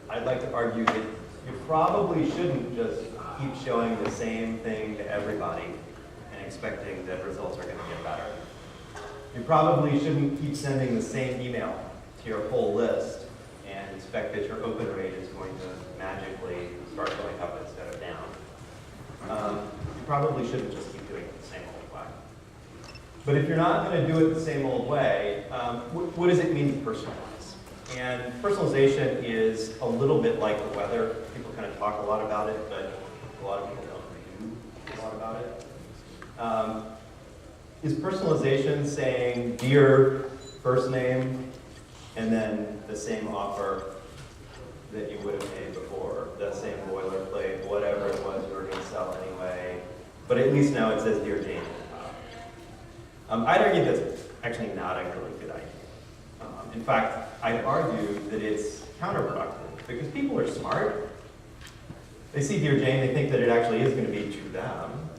I'd like to argue that you probably shouldn't just keep showing the same thing to everybody and expecting that results are going to get better. You probably shouldn't keep sending the same email to your whole list and expect that your open rate is going to magically start going up instead of down. You probably shouldn't just keep doing it the same old way. But if you're not going to do it the same old way, what does it mean to personalize? And personalization is a little bit like the weather. People kind of talk a lot about it, but a lot of people don't do a lot about it. Is personalization saying, dear first name, and then the same offer that you would have made before, the same boilerplate, whatever it was you were going to sell anyway, but at least now it says Dear Jane. I'd argue that's actually not a really good idea. In fact, I'd argue that it's counterproductive because people are smart. They see Dear Jane, they think that it actually is going to be to them,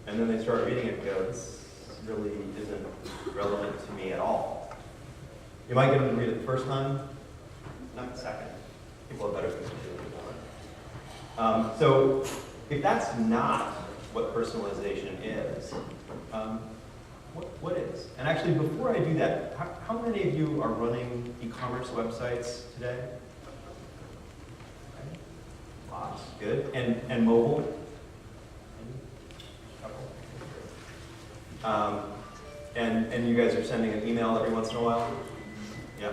and then they start reading it and go, this really isn't relevant to me at all. You might get them to read it the first time, not the second. People have better things to do with it. So if that's not what personalization is, what is? And actually, before I do that, how many of you are running e-commerce websites today? Okay. Lots, good. And mobile? And you guys are sending an email every once in a while? Yeah.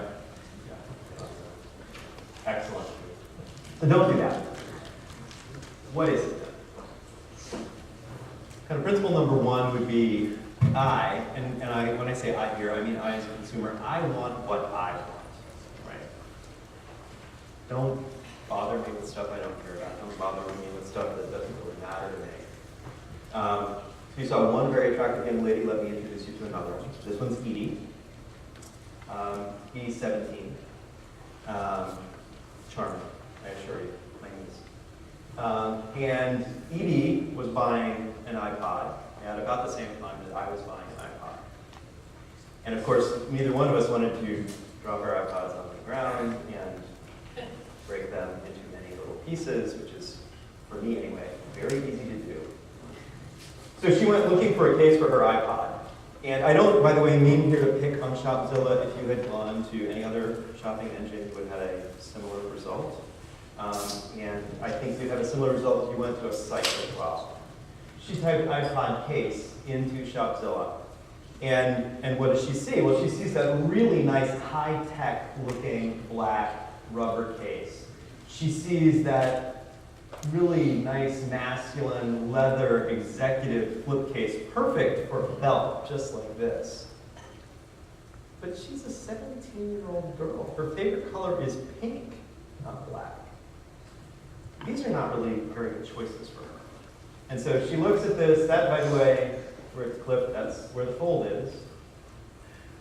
Excellent. So don't do that. What is it then? Kind of principle number one would be when I say I here, I mean I as a consumer, I want what I want, right? Don't bother me with stuff I don't care about. Don't bother me with stuff that doesn't really matter to me. So you saw one very attractive young lady. Let me introduce you to another one. This one's Edie. Edie's 17. Charming, I assure you, my niece. And Edie was buying an iPod at about the same time that I was buying an iPod. And of course, neither one of us wanted to drop our iPods on the ground and break them into many little pieces, which is, for me anyway, very easy to do. So she went looking for a case for her iPod. And I don't, by the way, mean here to pick on Shopzilla. If you had gone to any other shopping engine, you would have had a similar result. And I think you'd have a similar result if you went to a site as well. She typed iPod case into Shopzilla. And what does she see? Well, she sees that really nice high-tech looking black rubber case. She sees that really nice masculine leather executive flip case, perfect for a belt, just like this. But she's a 17-year-old girl. Her favorite color is pink, not black. These are not really very good choices for her. And so she looks at this. That, by the way, where it's clipped, that's where the fold is.